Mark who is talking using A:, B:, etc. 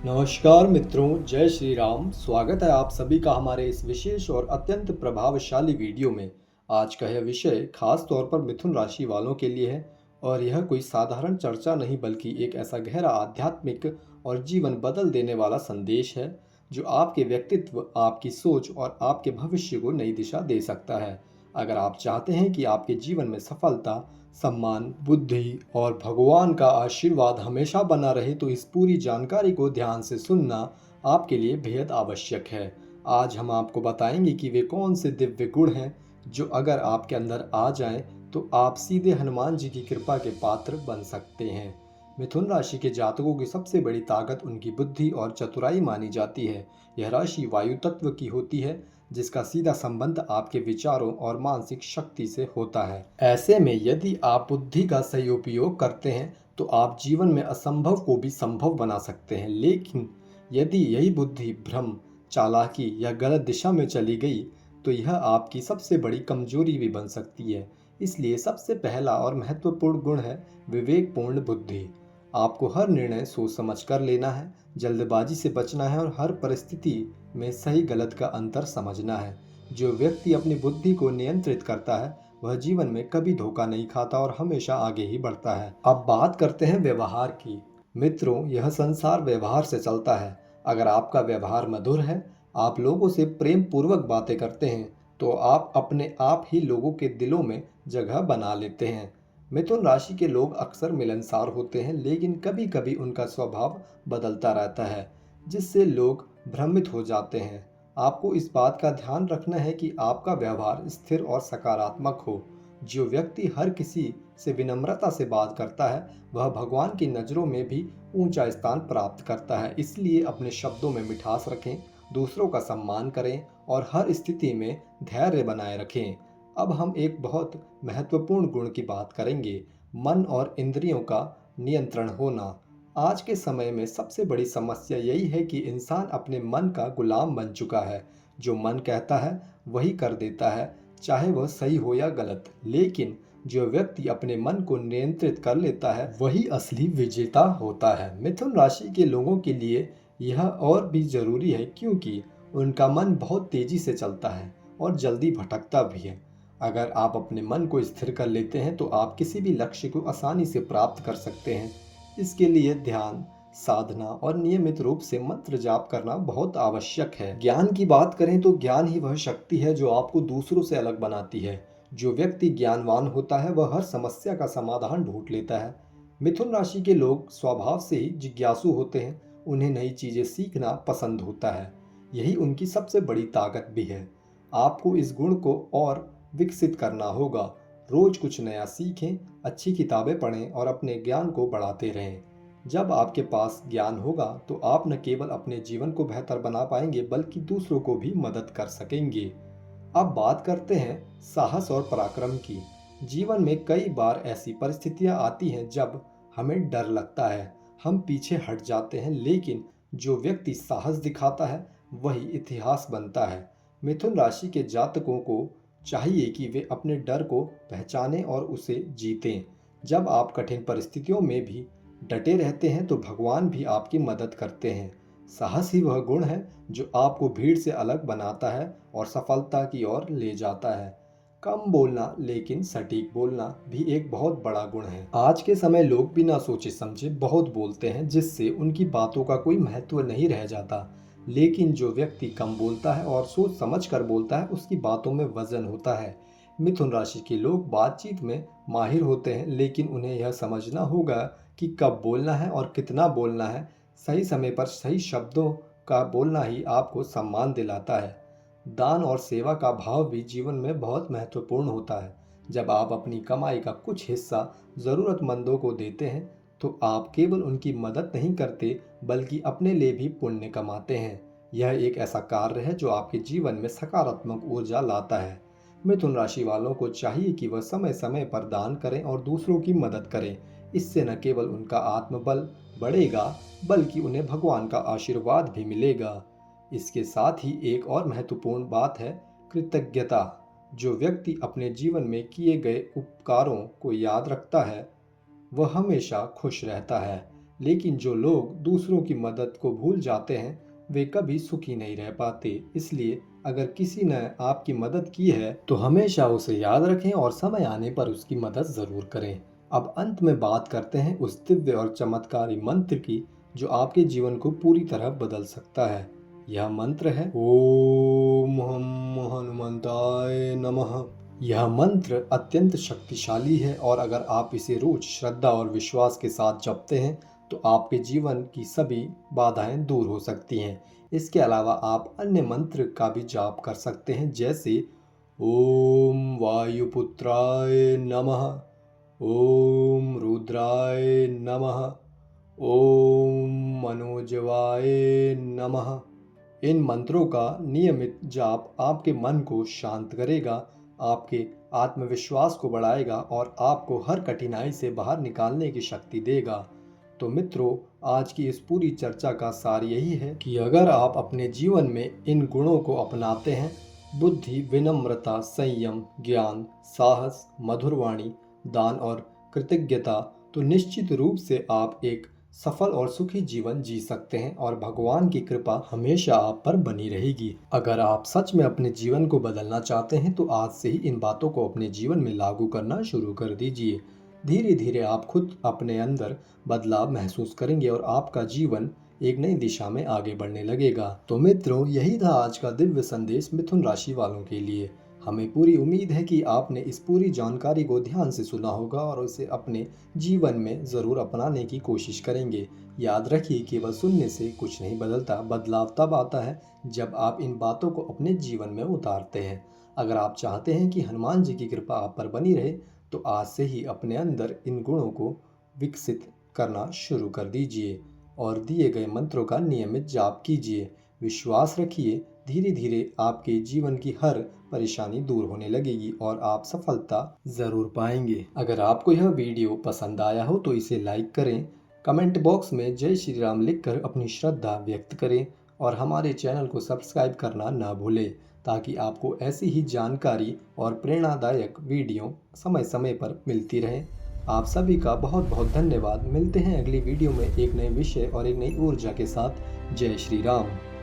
A: नमस्कार मित्रों, जय श्री राम। स्वागत है आप सभी का हमारे इस विशेष और अत्यंत प्रभावशाली वीडियो में। आज का यह विषय खास तौर पर मिथुन राशि वालों के लिए है और यह कोई साधारण चर्चा नहीं बल्कि एक ऐसा गहरा आध्यात्मिक और जीवन बदल देने वाला संदेश है जो आपके व्यक्तित्व, आपकी सोच और आपके भविष्य को नई दिशा दे सकता है। अगर आप चाहते हैं कि आपके जीवन में सफलता, सम्मान, बुद्धि और भगवान का आशीर्वाद हमेशा बना रहे तो इस पूरी जानकारी को ध्यान से सुनना आपके लिए बेहद आवश्यक है। आज हम आपको बताएंगे कि वे कौन से दिव्य गुण हैं जो अगर आपके अंदर आ जाएं तो आप सीधे हनुमान जी की कृपा के पात्र बन सकते हैं। मिथुन राशि के जातकों की सबसे बड़ी ताकत उनकी बुद्धि और चतुराई मानी जाती है। यह राशि वायु तत्व की होती है जिसका सीधा संबंध आपके विचारों और मानसिक शक्ति से होता है। ऐसे में यदि आप बुद्धि का सही उपयोग करते हैं तो आप जीवन में असंभव को भी संभव बना सकते हैं, लेकिन यदि यही बुद्धि भ्रम, चालाकी या गलत दिशा में चली गई तो यह आपकी सबसे बड़ी कमजोरी भी बन सकती है। इसलिए सबसे पहला और महत्वपूर्ण गुण है विवेकपूर्ण बुद्धि। आपको हर निर्णय सोच समझ कर लेना है, जल्दबाजी से बचना है और हर परिस्थिति में सही गलत का अंतर समझना है। जो व्यक्ति अपनी बुद्धि को नियंत्रित करता है वह जीवन में कभी धोखा नहीं खाता और हमेशा आगे ही बढ़ता है। अब बात करते हैं व्यवहार की। मित्रों, यह संसार व्यवहार से चलता है। अगर आपका व्यवहार मधुर है, आप लोगों से प्रेम पूर्वक बातें करते हैं तो आप अपने आप ही लोगों के दिलों में जगह बना लेते हैं। मिथुन राशि के लोग अक्सर मिलनसार होते हैं, लेकिन कभी कभी उनका स्वभाव बदलता रहता है जिससे लोग भ्रमित हो जाते हैं। आपको इस बात का ध्यान रखना है कि आपका व्यवहार स्थिर और सकारात्मक हो। जो व्यक्ति हर किसी से विनम्रता से बात करता है वह भगवान की नज़रों में भी ऊंचा स्थान प्राप्त करता है। इसलिए अपने शब्दों में मिठास रखें, दूसरों का सम्मान करें और हर स्थिति में धैर्य बनाए रखें। अब हम एक बहुत महत्वपूर्ण गुण की बात करेंगे, मन और इंद्रियों का नियंत्रण होना। आज के समय में सबसे बड़ी समस्या यही है कि इंसान अपने मन का गुलाम बन चुका है। जो मन कहता है वही कर देता है, चाहे वह सही हो या गलत। लेकिन जो व्यक्ति अपने मन को नियंत्रित कर लेता है वही असली विजेता होता है। मिथुन राशि के लोगों के लिए यह और भी जरूरी है क्योंकि उनका मन बहुत तेजी से चलता है और जल्दी भटकता भी है। अगर आप अपने मन को स्थिर कर लेते हैं तो आप किसी भी लक्ष्य को आसानी से प्राप्त कर सकते हैं। इसके लिए ध्यान, साधना और नियमित रूप से मंत्र जाप करना बहुत आवश्यक है। ज्ञान की बात करें तो ज्ञान ही वह शक्ति है जो आपको दूसरों से अलग बनाती है। जो व्यक्ति ज्ञानवान होता है वह हर समस्या का समाधान ढूंढ लेता है। मिथुन राशि के लोग स्वभाव से ही जिज्ञासु होते हैं। उन्हें नई चीजें सीखना पसंद होता है। यही उनकी सबसे बड़ी ताकत भी है। आपको इस गुण को और विकसित करना होगा। रोज कुछ नया सीखें, अच्छी किताबें पढ़ें और अपने ज्ञान को बढ़ाते रहें। जब आपके पास ज्ञान होगा तो आप न केवल अपने जीवन को बेहतर बना पाएंगे बल्कि दूसरों को भी मदद कर सकेंगे। अब बात करते हैं साहस और पराक्रम की। जीवन में कई बार ऐसी परिस्थितियां आती हैं जब हमें डर लगता है, हम पीछे हट जाते हैं, लेकिन जो व्यक्ति साहस दिखाता है वही इतिहास बनता है। मिथुन राशि के जातकों को चाहिए कि वे अपने डर को पहचानें और उसे जीतें। जब आप कठिन परिस्थितियों में भी डटे रहते हैं तो भगवान भी आपकी मदद करते हैं। साहस ही वह गुण है जो आपको भीड़ से अलग बनाता है और सफलता की ओर ले जाता है। कम बोलना लेकिन सटीक बोलना भी एक बहुत बड़ा गुण है। आज के समय लोग बिना सोचे समझे बहुत बोलते हैं जिससे उनकी बातों का कोई महत्व नहीं रह जाता। लेकिन जो व्यक्ति कम बोलता है और सोच समझ कर बोलता है उसकी बातों में वजन होता है। मिथुन राशि के लोग बातचीत में माहिर होते हैं, लेकिन उन्हें यह समझना होगा कि कब बोलना है और कितना बोलना है। सही समय पर सही शब्दों का बोलना ही आपको सम्मान दिलाता है। दान और सेवा का भाव भी जीवन में बहुत महत्वपूर्ण होता है। जब आप अपनी कमाई का कुछ हिस्सा ज़रूरतमंदों को देते हैं तो आप केवल उनकी मदद नहीं करते बल्कि अपने लिए भी पुण्य कमाते हैं। यह एक ऐसा कार्य है जो आपके जीवन में सकारात्मक ऊर्जा लाता है। मिथुन राशि वालों को चाहिए कि वह समय समय पर दान करें और दूसरों की मदद करें। इससे न केवल उनका आत्मबल बढ़ेगा बल्कि उन्हें भगवान का आशीर्वाद भी मिलेगा। इसके साथ ही एक और महत्वपूर्ण बात है कृतज्ञता। जो व्यक्ति अपने जीवन में किए गए उपकारों को याद रखता है वह हमेशा खुश रहता है। लेकिन जो लोग दूसरों की मदद को भूल जाते हैं वे कभी सुखी नहीं रह पाते। इसलिए अगर किसी ने आपकी मदद की है तो हमेशा उसे याद रखें और समय आने पर उसकी मदद ज़रूर करें। अब अंत में बात करते हैं उस दिव्य और चमत्कारी मंत्र की जो आपके जीवन को पूरी तरह बदल सकता है। यह मंत्र है ओम हम हनुमंताय नमः। यह मंत्र अत्यंत शक्तिशाली है और अगर आप इसे रोज श्रद्धा और विश्वास के साथ जपते हैं तो आपके जीवन की सभी बाधाएं दूर हो सकती हैं। इसके अलावा आप अन्य मंत्र का भी जाप कर सकते हैं, जैसे ओम वायुपुत्राय नमः, ओम रुद्राय नमः, ओम मनोजवाय नमः। इन मंत्रों का नियमित जाप आपके मन को शांत करेगा, आपके आत्मविश्वास को बढ़ाएगा और आपको हर कठिनाई से बाहर निकालने की शक्ति देगा। तो मित्रों, आज की इस पूरी चर्चा का सार यही है कि अगर आप अपने जीवन में इन गुणों को अपनाते हैं, बुद्धि, विनम्रता, संयम, ज्ञान, साहस, मधुर वाणी, दान और कृतज्ञता, तो निश्चित रूप से आप एक सफल और सुखी जीवन जी सकते हैं और भगवान की कृपा हमेशा आप पर बनी रहेगी। अगर आप सच में अपने जीवन को बदलना चाहते हैं तो आज से ही इन बातों को अपने जीवन में लागू करना शुरू कर दीजिए। धीरे धीरे आप खुद अपने अंदर बदलाव महसूस करेंगे और आपका जीवन एक नई दिशा में आगे बढ़ने लगेगा। तो मित्रों, यही था आज का दिव्य संदेश मिथुन राशि वालों के लिए। हमें पूरी उम्मीद है कि आपने इस पूरी जानकारी को ध्यान से सुना होगा और उसे अपने जीवन में ज़रूर अपनाने की कोशिश करेंगे। याद रखिए, केवल सुनने से कुछ नहीं बदलता, बदलाव तब आता है जब आप इन बातों को अपने जीवन में उतारते हैं। अगर आप चाहते हैं कि हनुमान जी की कृपा आप पर बनी रहे तो आज से ही अपने अंदर इन गुणों को विकसित करना शुरू कर दीजिए और दिए गए मंत्रों का नियमित जाप कीजिए। विश्वास रखिए, धीरे धीरे आपके जीवन की हर परेशानी दूर होने लगेगी और आप सफलता ज़रूर पाएंगे। अगर आपको यह वीडियो पसंद आया हो तो इसे लाइक करें, कमेंट बॉक्स में जय श्री राम लिखकर अपनी श्रद्धा व्यक्त करें और हमारे चैनल को सब्सक्राइब करना ना भूलें, ताकि आपको ऐसी ही जानकारी और प्रेरणादायक वीडियो समय समय पर मिलती रहे। आप सभी का बहुत बहुत धन्यवाद। मिलते हैं अगली वीडियो में एक नए विषय और एक नई ऊर्जा के साथ। जय श्री राम।